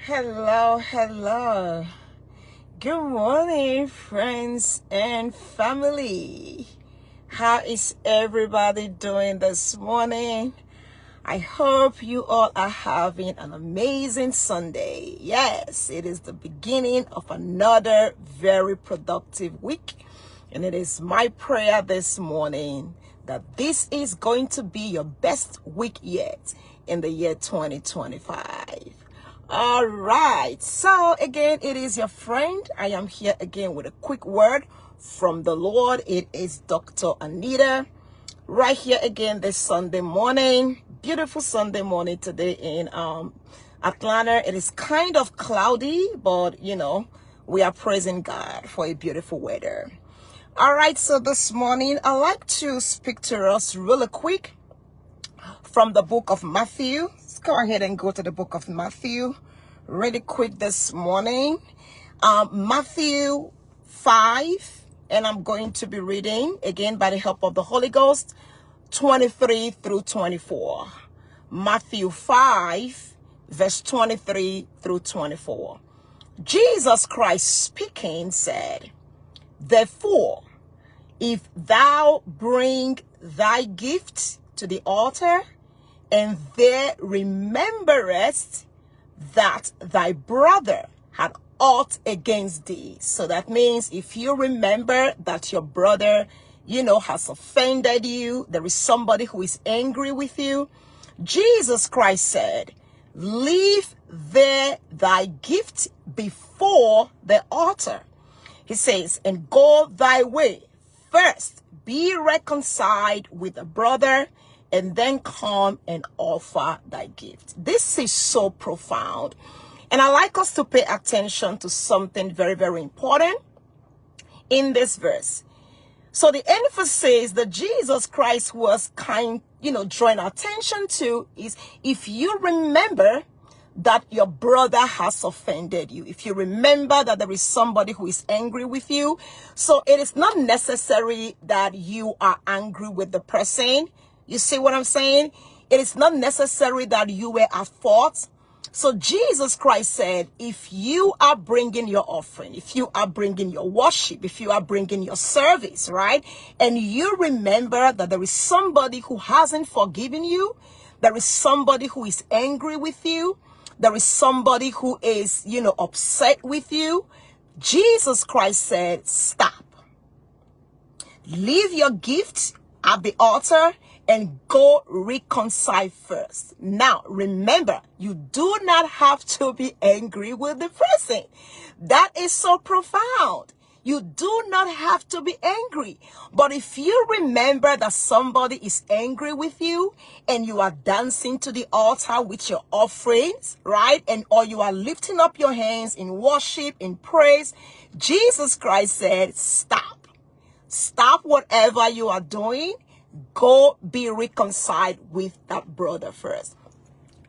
Hello, hello. Good morning, friends and family. How is everybody doing this morning? I hope you all are having an amazing Sunday. Yes, it is the beginning of another very productive week. And it is my prayer this morning that this is going to be your best week yet in the year 2025. All right. So again, it is your friend. I am here again with a quick word from the Lord. It is Dr. Anita right here again this Sunday morning. Beautiful Sunday morning today in Atlanta. It is kind of cloudy, but we are praising God for a beautiful weather. All right. So this morning, I'd like to speak to us really quick from the book of Matthew. Let's go ahead and go to the book of Matthew really quick this morning. Matthew 5, and I'm going to be reading again by the help of the Holy Ghost, 23 through 24. Matthew 5, verse 23 through 24. Jesus Christ speaking said, "Therefore, if thou bring thy gift to the altar, and there rememberest that thy brother had aught against thee." So that means if you remember that your brother, has offended you, there is somebody who is angry with you, Jesus Christ said, "Leave there thy gift before the altar." He says, "And go thy way. First, be reconciled with a brother, and then come and offer thy gift." This is so profound. And I like us to pay attention to something very, very important in this verse. So the emphasis that Jesus Christ was drawing attention to is, if you remember that your brother has offended you, if you remember that there is somebody who is angry with you, so it is not necessary that you are angry with the person. You see what I'm saying? It is not necessary that you were at fault. So Jesus Christ said, if you are bringing your offering, if you are bringing your worship, if you are bringing your service, right? And you remember that there is somebody who hasn't forgiven you, there is somebody who is angry with you, there is somebody who is, upset with you. Jesus Christ said, stop. Leave your gift at the altar and go reconcile first. Now, remember, you do not have to be angry with the person. That is so profound. You do not have to be angry. But if you remember that somebody is angry with you and you are dancing to the altar with your offerings, right? Or you are lifting up your hands in worship, in praise, Jesus Christ said, stop. Stop whatever you are doing. Go be reconciled with that brother first.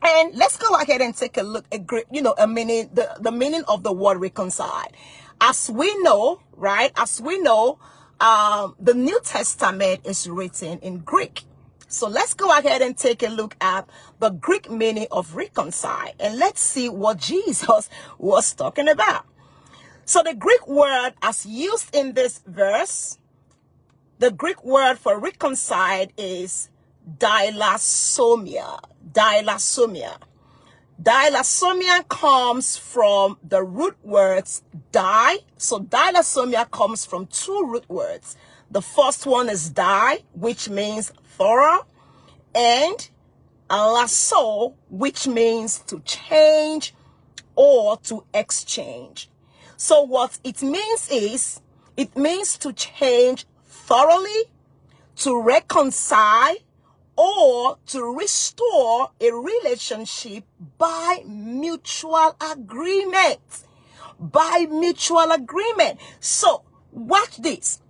And let's go ahead and take a look at, the meaning of the word reconcile. As we know, right? The New Testament is written in Greek. So let's go ahead and take a look at the Greek meaning of reconcile. And let's see what Jesus was talking about. So the Greek word as used in this verse, the Greek word for reconciled is dilasomia. Dilasomia. Dilasomia comes from the root words die. So dilasomia comes from two root words. The first one is die, which means thorough, and lasso, which means to change or to exchange. So what it means is, it means to change thoroughly, to reconcile, or to restore a relationship by mutual agreement. By mutual agreement. So, watch this.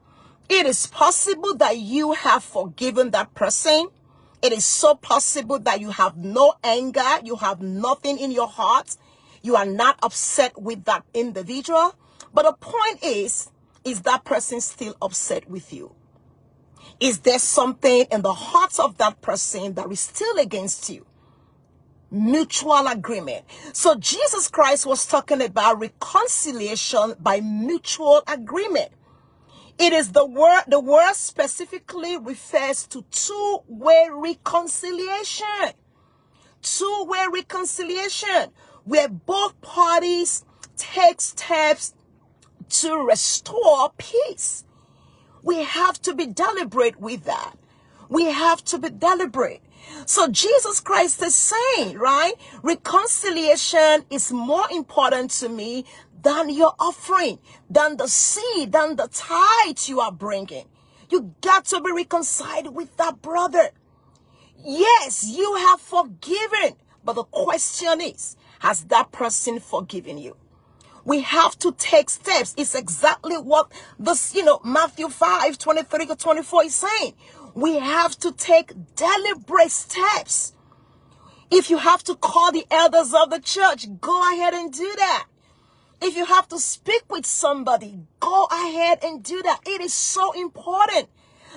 It is possible that you have forgiven that person. It is so possible that you have no anger, you have nothing in your heart, you are not upset with that individual. But the point is that person still upset with you? Is there something in the heart of that person that is still against you? mutual agreement. So Jesus Christ was talking about reconciliation by mutual agreement. It is the word specifically refers to two-way reconciliation. Two-way reconciliation, where both parties take steps to restore peace. We have to be deliberate with that. We have to be deliberate. So Jesus Christ is saying, right? Reconciliation is more important to me than your offering, than the seed, than the tithe you are bringing. You got to be reconciled with that brother. Yes, you have forgiven. But the question is, has that person forgiven you? We have to take steps. It's exactly what this, Matthew 5:23-24 is saying. We have to take deliberate steps. If you have to call the elders of the church, go ahead and do that. If you have to speak with somebody, go ahead and do that. It is so important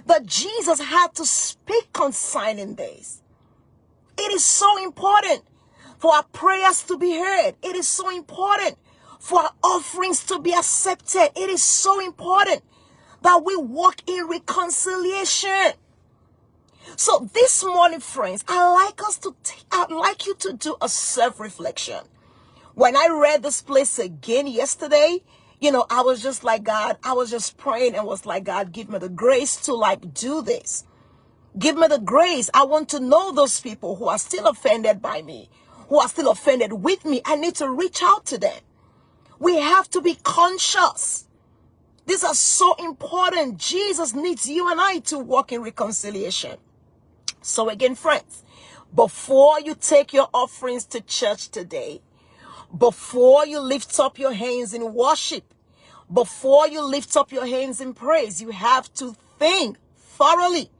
that Jesus had to speak concerning this. It is so important for our prayers to be heard. It is so important for our offerings to be accepted. It is so important that we walk in reconciliation. So this morning, friends, I'd like you to do a self-reflection. When I read this place again yesterday, I was just like, God, I was just praying and was like, God, give me the grace to do this. Give me the grace. I want to know those people who are still offended by me, who are still offended with me. I need to reach out to them. We have to be conscious. These are so important. Jesus needs you and I to walk in reconciliation. So again, friends, before you take your offerings to church today, before you lift up your hands in worship, before you lift up your hands in praise, you have to think thoroughly.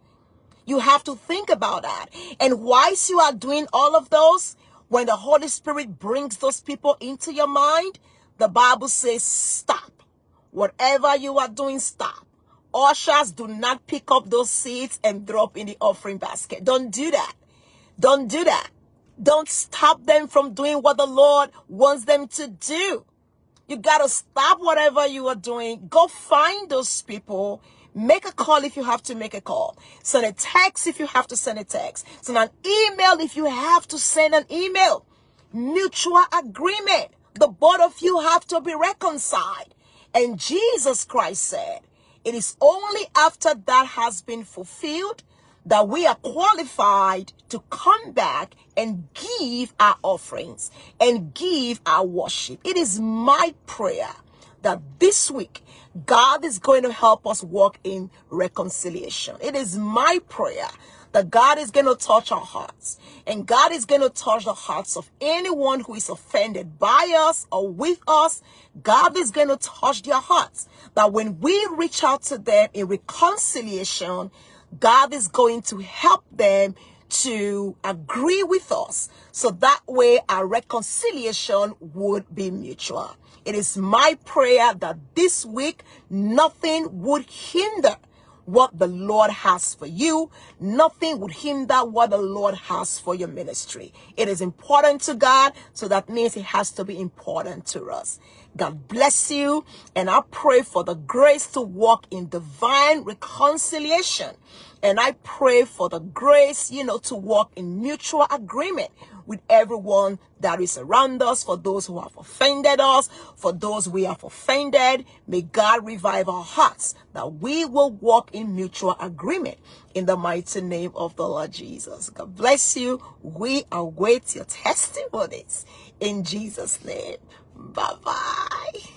You have to think about that. And whilst you are doing all of those, when the Holy Spirit brings those people into your mind, the Bible says, stop. Whatever you are doing, stop. Ushers, do not pick up those seeds and drop in the offering basket. Don't do that. Don't do that. Don't stop them from doing what the Lord wants them to do. You got to stop whatever you are doing. Go find those people. Make a call if you have to make a call. Send a text if you have to send a text. Send an email if you have to send an email. Mutual agreement. The both of you have to be reconciled. And Jesus Christ said, it is only after that has been fulfilled that we are qualified to come back and give our offerings and give our worship. It is my prayer that this week, God is going to help us walk in reconciliation. It is my prayer that God is going to touch our hearts, and God is going to touch the hearts of anyone who is offended by us or with us. God is going to touch their hearts, that when we reach out to them in reconciliation, God is going to help them to agree with us, so that way our reconciliation would be mutual. It is my prayer that this week nothing would hinder what the Lord has for you. Nothing would hinder what the Lord has for your ministry. It is important to God, so that means it has to be important to us. God bless you, and I pray for the grace to walk in divine reconciliation. And I pray for the grace, to walk in mutual agreement with everyone that is around us, for those who have offended us, for those we have offended. May God revive our hearts, that we will walk in mutual agreement in the mighty name of the Lord Jesus. God bless you. We await your testimonies in Jesus' name. Bye-bye.